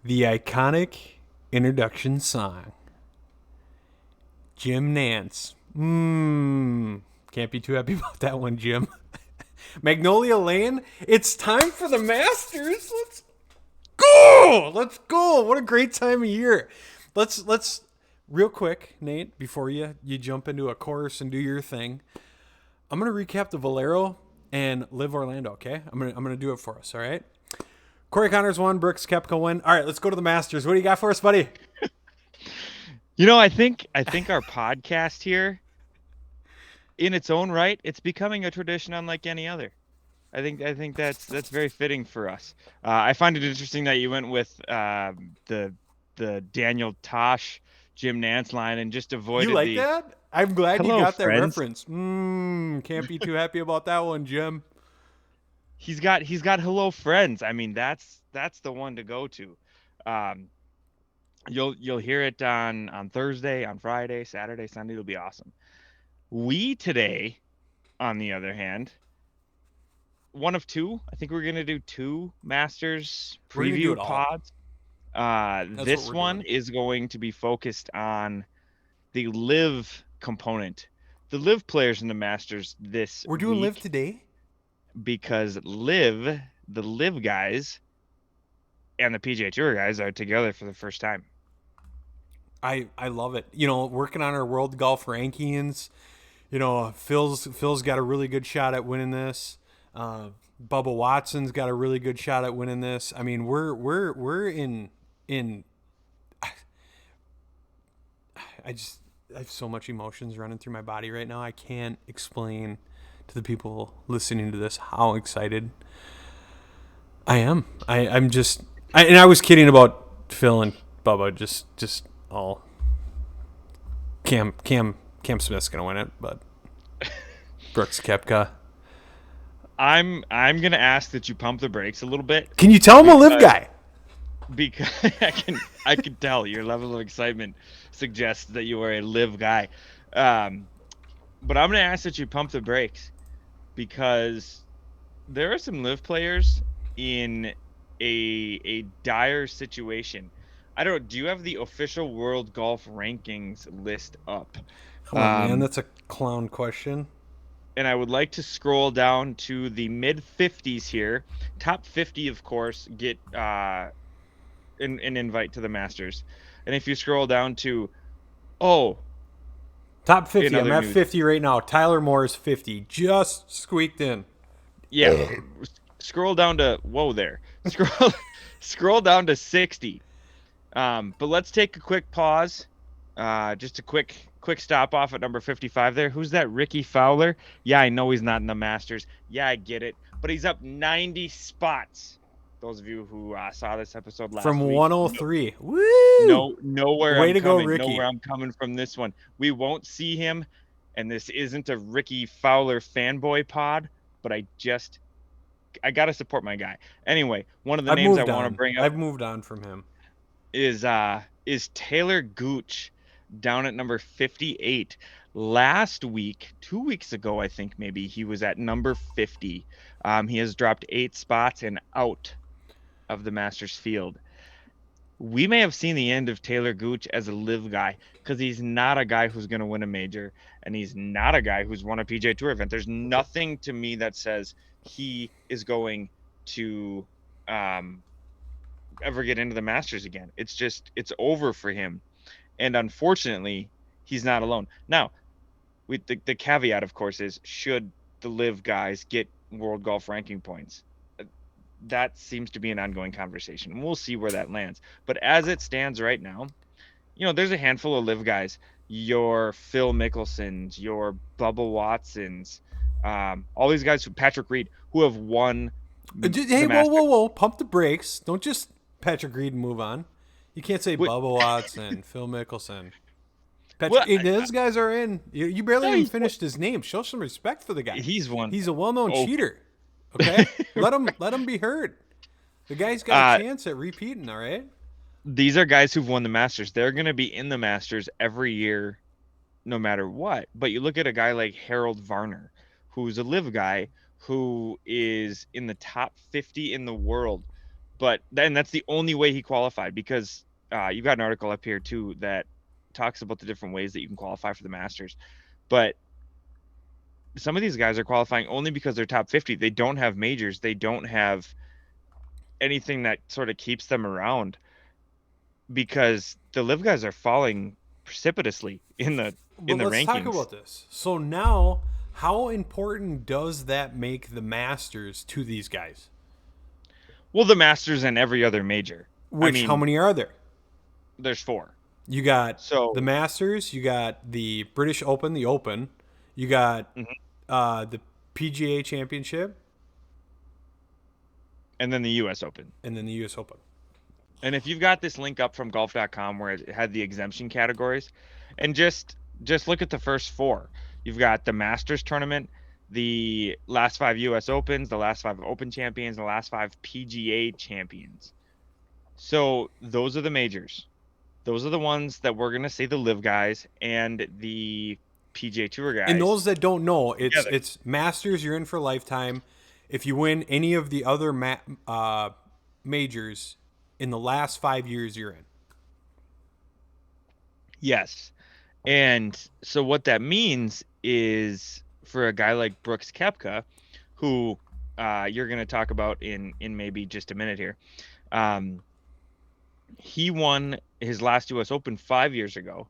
The iconic introduction song. Jim Nance. Can't be too happy about that one, Jim. Magnolia Lane. It's time for the Masters. Let's go. Let's go. What a great time of year. Let's real quick, Nate, before you jump into a course and do your thing. I'm gonna recap the Valero and LIV Orlando. Okay, I'm gonna do it for us. All right. Corey Connors won. Brooks Koepka won. All right, let's go to the Masters. What do you got for us, buddy? I think our podcast here, in its own right, it's becoming a tradition unlike any other. I think that's very fitting for us. I find it interesting that you went with the Daniel Tosh Jim Nance line and just You avoided like the that? I'm glad you hello got that friends. reference. Can't be too happy about that one, Jim. He's got hello friends. I mean, that's the one to go to. Um, you'll hear it on Thursday, on Friday, Saturday, Sunday. It'll be awesome. We today, on the other hand, one of two. I think we're gonna do two Masters We're gonna do preview it all. pods. That's what This we're one doing. is going to be focused on the live component, the live players in the Masters this We're doing live week, today. because the live guys and the PGA Tour guys are together for the first time. I love it. Working on our world golf rankings. Phil's got a really good shot at winning this. Uh, Bubba Watson's got a really good shot at winning this. I mean, we're in. I just I have so much emotions running through my body right now. I can't explain to the people listening to this how excited I am. I'm just and I was kidding about Phil and Bubba. Just all Cam Smith's gonna win it, but Brooks Koepka. I'm gonna ask that you pump the brakes a little bit, Can you tell him a live because guy? because I can tell your level of excitement suggests that you are a live guy. Um, but I'm gonna ask that you pump the brakes, because there are some live players in a dire situation. I don't. Do you have the official World Golf Rankings list up? Come on, man. Um, That's a clown question. and I would like to scroll down to the mid 50s here. Top 50, of course, get an invite to the Masters. And if you scroll down to, oh, Top in 50. I'm other at news, 50 right now. Tyler Moore's 50. Just squeaked in. yeah, scroll down to, whoa there, scroll down to 60. But let's take a quick pause. Just a quick stop off at number 55 there. Who's that? Ricky Fowler? Yeah, I know he's not in the Masters. Yeah, I get it. But he's up 90 spots. Those of you who saw this episode From last week, 103. Woo! know where Way I'm to go, coming. Know where Ricky. I'm coming from this one. We won't see him, and this isn't a Ricky Fowler fanboy pod, but I gotta support my guy. Anyway, one of the I've names I moved want to on. bring up I've moved on from him. is Taylor Gooch, down at number 58. Last week, 2 weeks ago, I think maybe, he was at number 50. He has dropped 8 spots and out of the Masters field. We may have seen the end of Taylor Gooch as a live guy, because he's not a guy who's going to win a major, and he's not a guy who's won a PGA Tour event. There's nothing to me that says he is going to um, ever get into the Masters again. It's over for him. And unfortunately, he's not alone. Now, the caveat, of course, is, should the live guys get world golf ranking points? That seems to be an ongoing conversation. We'll see where that lands. But as it stands right now, there's a handful of live guys. Your Phil Mickelsons, your Bubba Watsons, all these guys, Patrick Reed, who have won Hey, the whoa, whoa, Masters. whoa. Pump the brakes. Don't just Patrick Reed and move on. You can't say What? Bubba Watson, Phil Mickelson. Patrick, What? hey, those guys are in. You barely No, even finished his name. Show some respect for the guy. he's won. He's a well-known Oh, cheater. Okay, let him be heard. The guy's got a uh, chance at repeating. All right. these are guys who've won the Masters. They're going to be in the Masters every year, no matter what. But you look at a guy like Harold Varner, who's a live guy, who is in the top 50 in the world. But then that's the only way he qualified, because you got an article up here too that talks about the different ways that you can qualify for the Masters. But some of these guys are qualifying only because they're top 50. They don't have majors. They don't have anything that sort of keeps them around, because the live guys are falling precipitously in the But let's talk rankings. about this. So now, how important does that make the Masters to these guys? Well, the Masters and every other major. I Which, how mean, many are there? there's 4. You got the So, Masters, you got the British Open, the Open, you got mhm. the PGA Championship, And then the US Open. and then the U.S. Open. And if you've got this link up from golf.com where it had the exemption categories, and just look at the first 4. You've got the Masters tournament, the last 5 US Opens, the last 5 Open champions, the last 5 PGA champions. So those are the majors. Those are the ones that we're gonna say the live guys and the PGA Tour And guys those that don't know, together. it's Masters. You're in for a lifetime. If you win any of the other majors in the last 5 years, you're in. Yes. And so what that means is, for a guy like Brooks Koepka, who you're going to talk about in maybe just a minute here, um, he won his last U.S. Open 5 years ago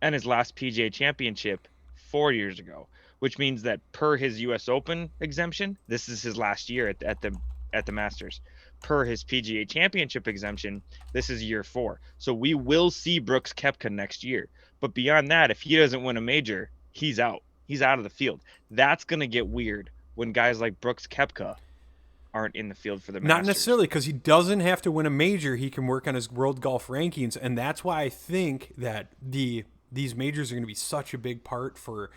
and his last PGA Championship 4 years ago, which means that per his U.S. Open exemption, this is his last year at the Masters. Per his PGA Championship exemption, this is year 4. So we will see Brooks Koepka next year. But beyond that, if he doesn't win a major, he's out. He's out of the field. That's going to get weird when guys like Brooks Koepka aren't in the field for the Not Masters. necessarily, because he doesn't have to win a major. He can work on his world golf rankings, and that's why I think that these majors are going to be such a big part for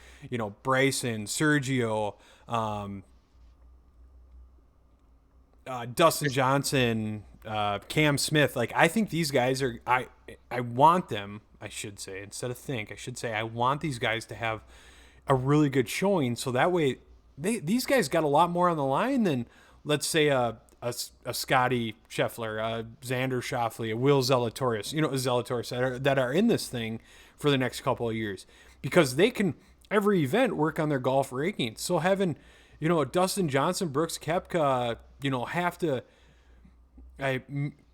Bryson, Sergio, Dustin Johnson, Cam Smith. Like, I think these guys are. I want them. I should say, instead of think, I should say I want these guys to have a really good showing, so that way these guys got a lot more on the line than, let's say, a Scotty Scheffler, a Xander Schauffele, a Will Zalatoris, Zalatoris that are in this thing for the next couple of years, because they can every event work on their golf rankings. So having Dustin Johnson, Brooks Koepka, have to.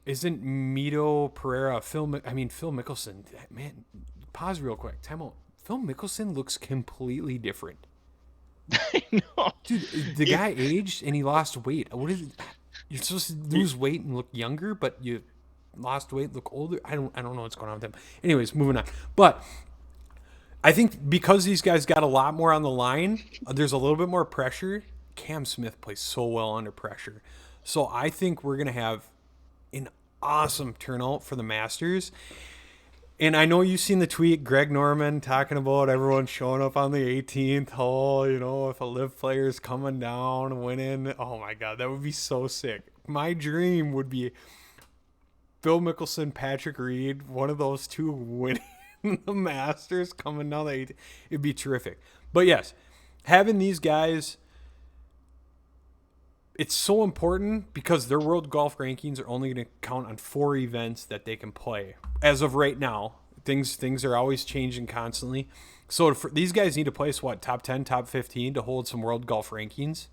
Isn't Mito Pereira, Phil Mickelson? Man, pause real quick. Time out. Phil Mickelson looks completely different. I know. Dude, the guy aged and he lost weight. What is it? You're supposed to lose weight and look younger, but you lost weight, look older. I don't know what's going on with them. Anyways, moving on. But I think because these guys got a lot more on the line, there's a little bit more pressure. Cam Smith plays so well under pressure. So I think we're going to have an awesome turnout for the Masters. And I know you've seen the tweet, Greg Norman talking about everyone showing up on the 18th hole, if a live player's coming down, winning. Oh my God, that would be so sick. My dream would be Phil Mickelson, Patrick Reed, one of those two winning the Masters coming down the 18th. It'd be terrific. But yes, having these guys, it's so important because their world golf rankings are only going to count on 4 events that they can play. As of right now, things are always changing constantly. So these guys need to place top 10, top 15 to hold some world golf rankings.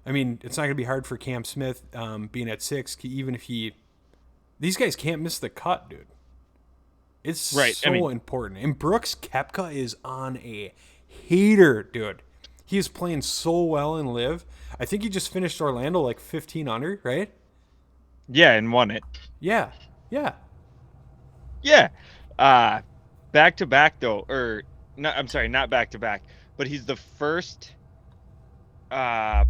I mean, it's not going to be hard for Cam Smith being at 6, even if these guys can't miss the cut, dude. It's Right. so important. And Brooks Koepka is on a heater, dude. He is playing so well in LIV. I think he just finished Orlando like 15 under, right? Yeah, and won it. Yeah. Yeah. Back to back though, or not, I'm sorry, not back to back, but he's the first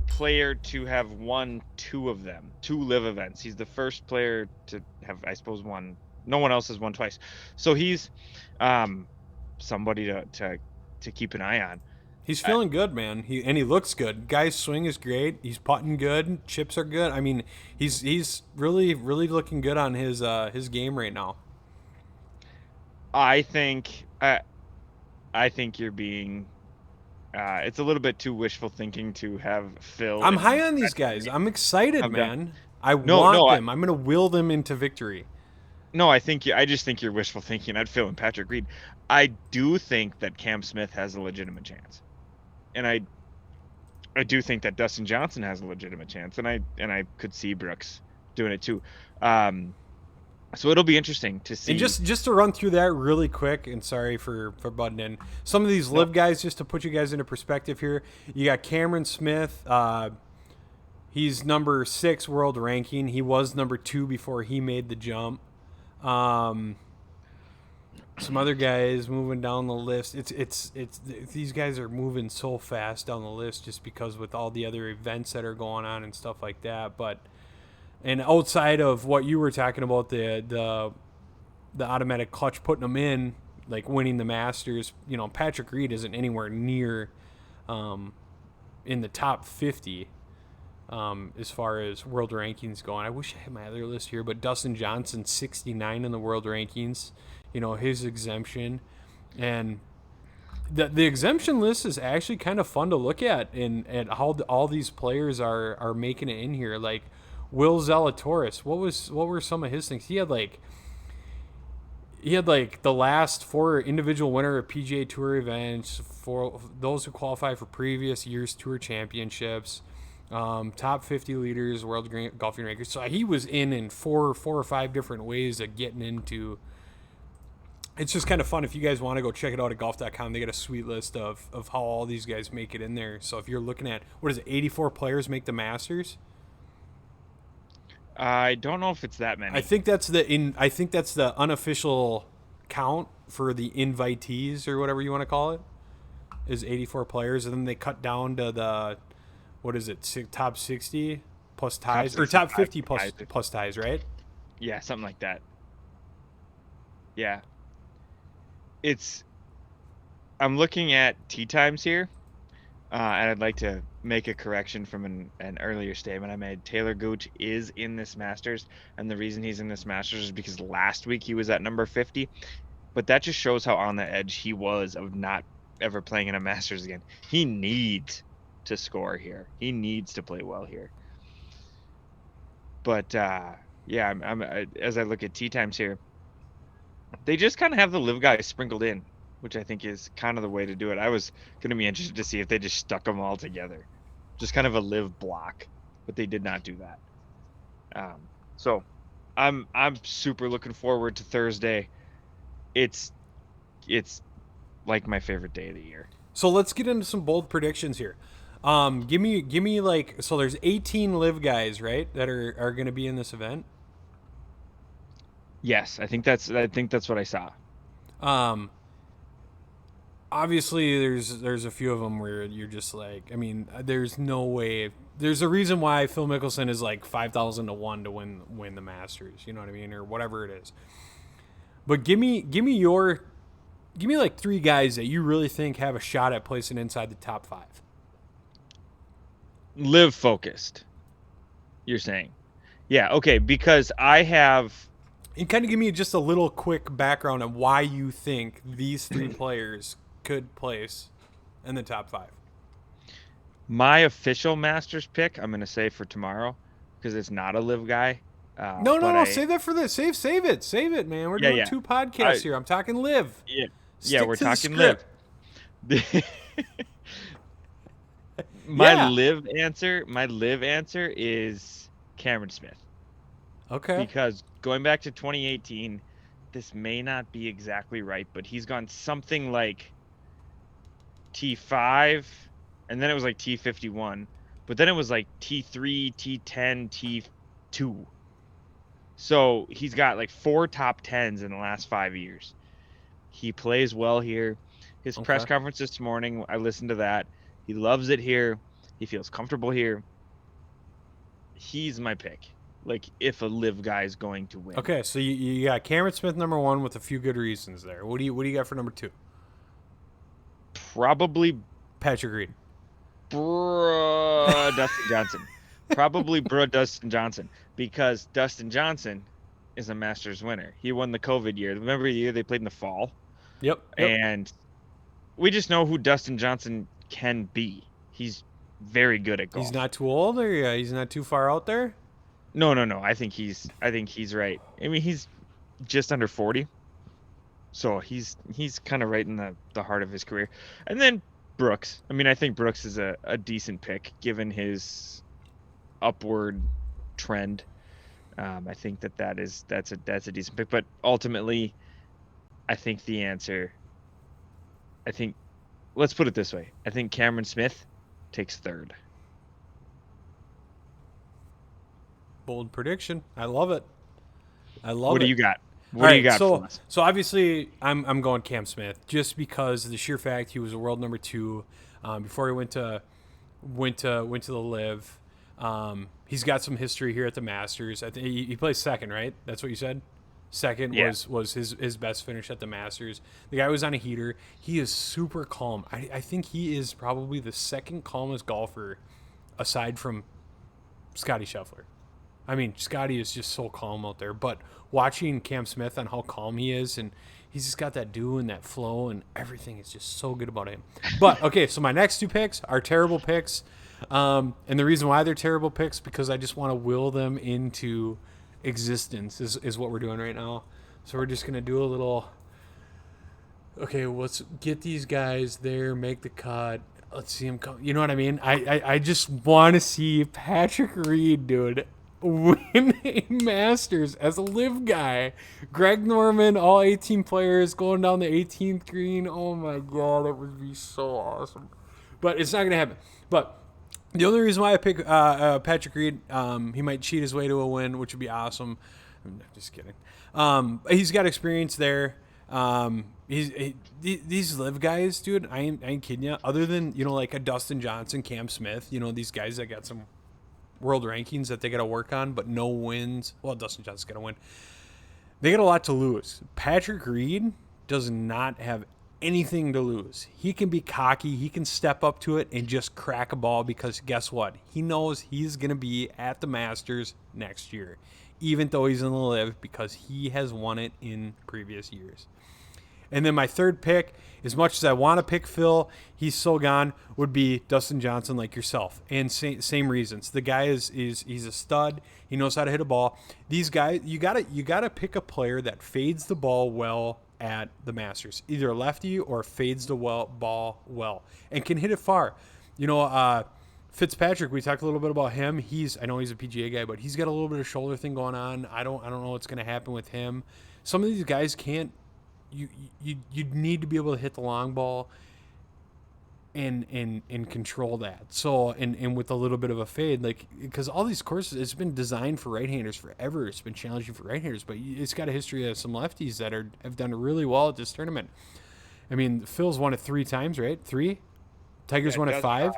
player to have won 2 of them, 2 live events. He's the first player to have, I suppose, won. No one else has won twice. So he's somebody to keep an eye on. He's feeling good, man. He looks good. Guy's swing is great. He's putting good. Chips are good. I mean, he's really looking good on his game right now. I think you're being it's a little bit too wishful thinking to have Phil. I'm high on these guys. I'm excited, man. I No, want no, them. I'm going to will them into victory. no. I just think you're wishful thinking. I'd fill in Patrick Reed. I do think that Cam Smith has a legitimate chance, and I do think that Dustin Johnson has a legitimate chance, and I could see Brooks doing it too. Um, so it'll be interesting to And see. just to run through that really quick, and sorry for butting in. Some of these No, live guys, just to put you guys into perspective here. You got Cameron Smith. He's number 6 world ranking. He was number 2 before he made the jump. Um, some other guys moving down the list. It's these guys are moving so fast down the list just because with all the other events that are going on and stuff like that. But and outside of what you were talking about, the automatic clutch putting them in, like winning the Masters, Patrick Reed isn't anywhere near in the top 50 as far as world rankings going. I wish I had my other list here, but Dustin Johnson, 69 in the world rankings, his exemption. And the exemption list is actually kind of fun to look at and how all these players are making it in here. Like Will Zalatoris, what were some of his things? He had like the last 4 individual winner of PGA Tour events, for those who qualify for previous year's tour championships, top 50 leaders, world golfing records. So he was in 4 or 5 different ways of getting into. It's just kind of fun if you guys want to go check it out at golf.com. They got a sweet list of how all these guys make it in there. So if you're looking at, 84 players make the Masters? I don't know if it's that many. I think that's the unofficial count for the invitees or whatever you want to call it, is 84 players, and then they cut down to the top 60 plus ties, or top 50 plus ties, right? Yeah, something like that. Yeah. I'm looking at tee times here, and I'd like to make a correction from an earlier statement I made. Taylor Gooch is in this Masters, and the reason he's in this Masters is because last week he was at number 50, but that just shows how on the edge he was of not ever playing in a Masters again. He needs to score here. He needs to play well here. But yeah, as I look at tee times here, they just kind of have the live guys sprinkled in, which I think is kind of the way to do it. I was going to be interested to see if they just stuck them all together, just kind of a live block, but they did not do that. So I'm super looking forward to Thursday. It's like my favorite day of the year. So let's get into some bold predictions here. Give me like, so there's 18 live guys, right, that are going to be in this event. Yes, I think that's what I saw. Obviously there's a few of them where you're just like, I mean, there's no way. There's a reason why Phil Mickelson is like 5,000 to 1 to win the Masters, you know what I mean, or whatever it is. But give me like 3 guys that you really think have a shot at placing inside the top 5. Live focused, you're saying? Yeah, okay, because I have. And kind of give me just a little quick background on why you think these 3 players could place in the top 5. My official Masters pick, I'm going to say for tomorrow, because it's not a live guy. No, save that for this. Save it, man. We're doing 2 podcasts here. I'm talking live. Yeah, we're talking live. My live answer is Cameron Smith. Okay. Because going back to 2018, this may not be exactly right, but he's gone something like T5, and then it was like T51, but then it was like T3, T10, T2. So he's got like 4 top 10s in the last 5 years. He plays well here. His press conference this morning, I listened to that. He loves it here. He feels comfortable here. He's my pick. Like, if a live guy is going to win. Okay, so you got Cameron Smith number 1 with a few good reasons there. What do you got for number 2? Probably Patrick Reed. Dustin Johnson. Probably Dustin Johnson, because Dustin Johnson is a Masters winner. He won the COVID year. Remember the year they played in the fall? Yep. And we just know who Dustin Johnson can be. He's very good at golf. He's not too old, or he's not too far out there? No. I think he's right. I mean, he's just under 40. So he's kind of right in the heart of his career. And then Brooks. I mean, I think Brooks is a decent pick given his upward trend. I think that's a decent pick. But ultimately, I think the answer. I think let's put it this way. I think Cameron Smith takes third. Bold prediction. I love it. I love What it. do you got? All What do you right, got so for us? so obviously I'm going Cam Smith just because of the sheer fact he was a world number 2 before he went to the Live. He's got some history here at the Masters. I think he plays second, right? That's what you said. Second Yeah. was his best finish at the Masters. The guy was on a heater. He is super calm. I think he is probably the second calmest golfer aside from Scotty Scheffler. I mean, Scotty is just so calm out there. But watching Cam Smith on how calm he is, and he's just got that dew and that flow, and everything is just so good about him. But okay, so my next 2 picks are terrible picks, and the reason why they're terrible picks because I just want to will them into existence is what we're doing right now. So we're just gonna do a little. Okay, let's get these guys there, make the cut. Let's see him come. You know what I mean? I just want to see Patrick Reed, dude, win a Masters as a live guy. Greg Norman, all 18 players going down the 18th green. Oh my god, that would be so awesome. But it's not gonna happen. But the only reason why I pick Patrick Reed, he might cheat his way to a win, which would be awesome. I'm just kidding. He's got experience there. These live guys, dude. I ain't kidding you. Other than like a Dustin Johnson, Cam Smith, these guys that got some world rankings that they got to work on, but no wins. Well, Dustin Johnson's got to win. They got a lot to lose. Patrick Reed does not have anything to lose. He can be cocky. He can step up to it and just crack a ball because guess what? He knows he's going to be at the Masters next year, even though he's in the Live because he has won it in previous years. And then my third pick, as much as I want to pick Phil, he's so gone, would be Dustin Johnson like yourself. And same reasons. The guy is he's a stud. He knows how to hit a ball. These guys, you gotta pick a player that fades the ball well at the Masters. Either a lefty or fades the ball well and can hit it far. Fitzpatrick, we talked a little bit about him. I know he's a PGA guy, but he's got a little bit of shoulder thing going on. I don't know what's gonna happen with him. Some of these guys can't. You need to be able to hit the long ball and control that. So and with a little bit of a fade, like because all these courses, it's been designed for right-handers forever. It's been challenging for right-handers, but it's got a history of some lefties that have done really well at this tournament. I mean, Phil's won it 3 times, right? 3. Tiger's won it 5.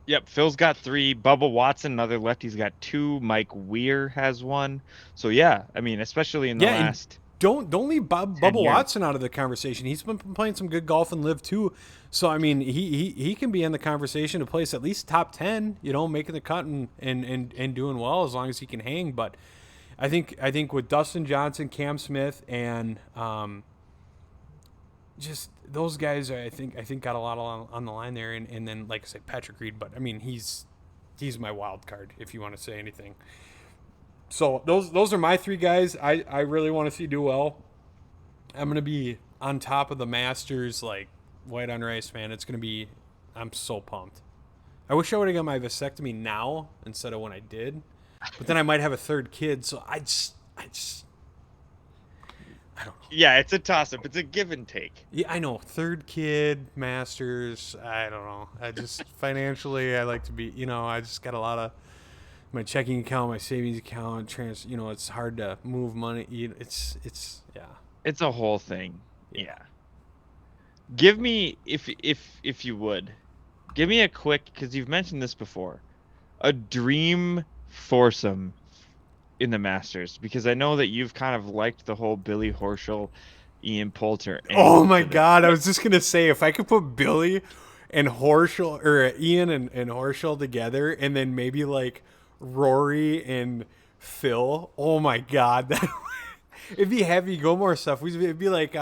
Yep, Phil's got 3. Bubba Watson, another lefty's got 2. Mike Weir has 1. So yeah, I mean, especially in the last. Don't leave Bubba years. Watson out of the conversation. He's been playing some good golf and live too. So I mean, he can be in the conversation to place at least top 10. Making the cut and doing well as long as he can hang. But I think with Dustin Johnson, Cam Smith, and just those guys, I think got a lot on the line there. And then like I said, Patrick Reed. But I mean, he's my wild card if you want to say anything. So those are my 3 guys I really want to see do well. I'm going to be on top of the Masters like white on rice, man. I'm so pumped. I wish I would have got my vasectomy now instead of when I did. But then I might have a 3rd kid, so I don't know. Yeah, it's a toss-up. It's a give and take. Yeah, I know. 3rd kid, Masters, I don't know. I just financially I like to be, I just got a lot of my checking account, my savings account, it's hard to move money. It's yeah. It's a whole thing. Yeah. Give me, if you would, give me a quick, because you've mentioned this before, a dream foursome in the Masters, because I know that you've kind of liked the whole Billy Horschel, Ian Poulter. Oh my God! I was just gonna say if I could put Billy and Horschel or Ian and Horschel together, and then maybe like Rory and Phil. Oh my God, it'd be heavy Gilmore stuff. It'd be like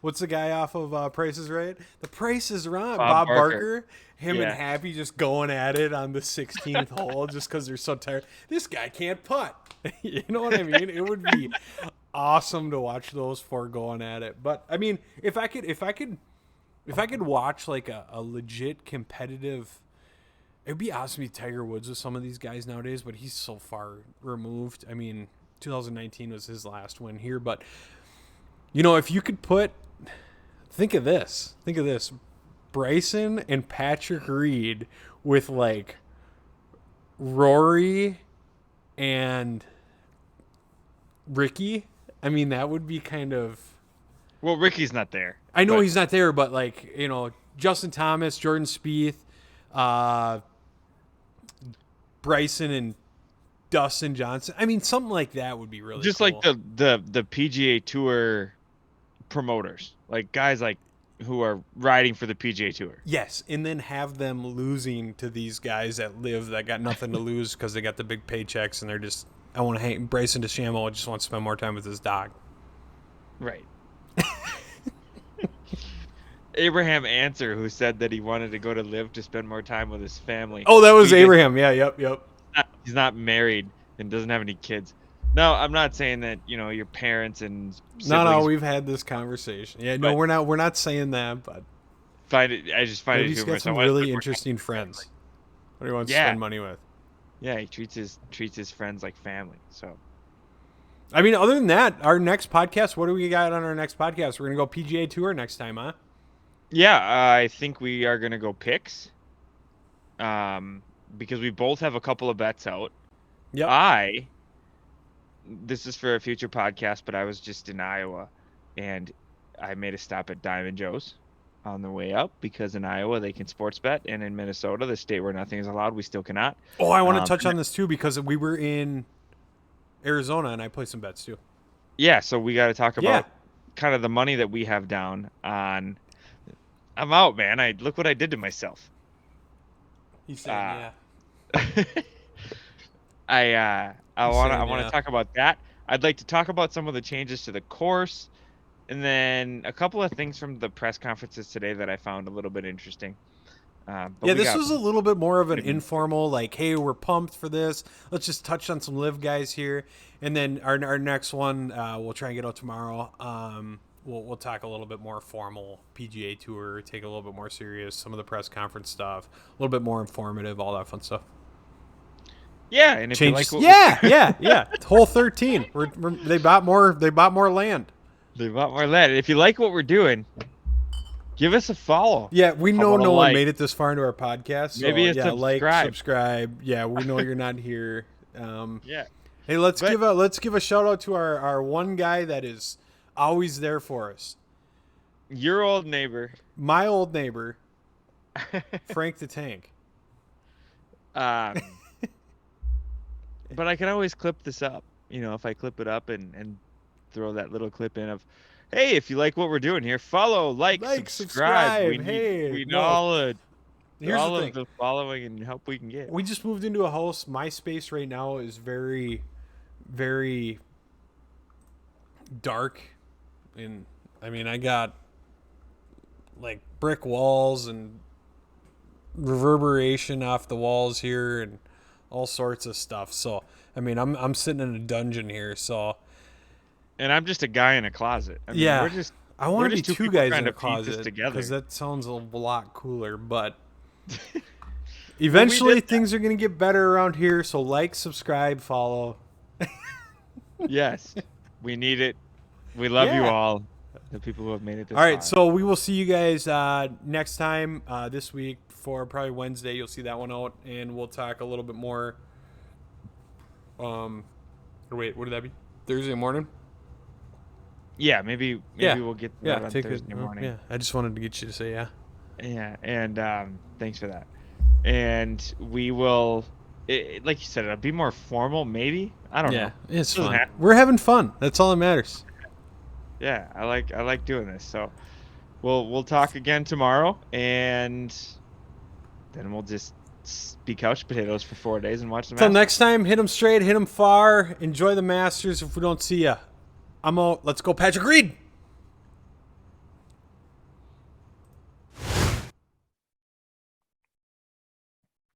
what's the guy off of Price is Right? The Price is Right. Bob Barker Him and Happy just going at it on the 16th hole just because they're so tired. This guy can't putt. You know what I mean? It would be awesome to watch those four going at it. But I mean, if I could watch like a legit competitive, it'd be awesome to be Tiger Woods with some of these guys nowadays. But he's so far removed. I mean, 2019 was his last win here. But you know, if you could think of this. Bryson and Patrick Reed with like Rory and Ricky. I mean, that would be kind of. Well, Ricky's not there. I know he's not there, but like, you know, Justin Thomas, Jordan Spieth, Bryson and Dustin Johnson. I mean, something like that would be really just cool. Like the PGA Tour promoters, like guys like who are riding for the PGA Tour. Yes, and then have them losing to these guys that LIV that got nothing to lose because they got the big paychecks and they're just, I want to hang. Bryson DeChambeau just wants to spend more time with his dog. Right. Abraham Answer, who said that he wanted to go to LIV to spend more time with his family. Oh, that was Abraham. Yeah, yep. He's not married and doesn't have any kids. No, I'm not saying that, you know, your parents and siblings. No, we've had this conversation. Yeah, no, we're not saying that, but I just find it he's got humorous. some really interesting friends. What do you want to spend money with? Yeah, he treats his friends like family. So, I mean, other than that, our next podcast, what do we got on our next podcast? We're gonna go PGA Tour next time, huh? Yeah, I think we are gonna go picks. Because we both have a couple of bets out. Yep. This is for a future podcast, but I was just in Iowa, and I made a stop at Diamond Joe's on the way up because in Iowa they can sports bet, and in Minnesota, the state where nothing is allowed, we still cannot. Oh, I want to touch on this too because we were in Arizona and I played some bets too. Yeah, so we got to talk about kind of the money that we have down on. I'm out, man. Look what I did to myself. He's saying, I want to talk about that. I'd like to talk about some of the changes to the course, and then a couple of things from the press conferences today that I found a little bit interesting. This was a little bit more of an informal, like, hey, we're pumped for this. Let's just touch on some LIV guys here, and then our next one we'll try and get out tomorrow. We'll talk a little bit more formal PGA Tour, take it a little bit more serious, some of the press conference stuff, a little bit more informative, all that fun stuff. Yeah, and if changes, you like yeah. Hole 13. They bought more land. They bought more land. If you like what we're doing, give us a follow. Yeah, we know no one made it this far into our podcast. So maybe it's subscribe. Yeah, we know you're not here. Yeah. Hey, let's give a shout out to our one guy that is always there for us. Your old neighbor. My old neighbor, Frank the Tank. But I can always clip this up. You know, if I clip it up and throw that little clip in of, hey, if you like what we're doing here, follow, subscribe. We need all of the following and help we can get. We just moved into a house. My space right now is very, very dark. And I mean, I got like brick walls and reverberation off the walls here and all sorts of stuff. So, I mean, I'm sitting in a dungeon here. So, and I'm just a guy in a closet. I mean, I want to be two guys in a closet together because that sounds a lot cooler. But eventually, things are going to get better around here. So, subscribe, follow. Yes, we need it. We love you all, the people who have made it this far. All right, so we will see you guys next time this week for probably Wednesday. You'll see that one out, and we'll talk a little bit more. Wait, what would that be? Thursday morning? Yeah, maybe we'll get that on Thursday morning. Yeah, I just wanted to get you to say yeah. Yeah, and thanks for that. And we will, like you said, it'll be more formal, maybe. I don't know. Yeah, it's fun. We're having fun. That's all that matters. Yeah, I like doing this. So we'll talk again tomorrow, and then we'll just be couch potatoes for 4 days and watch the Masters. Until next time, hit them straight, hit them far. Enjoy the Masters. If we don't see ya, I'm out. Let's go, Patrick Reed.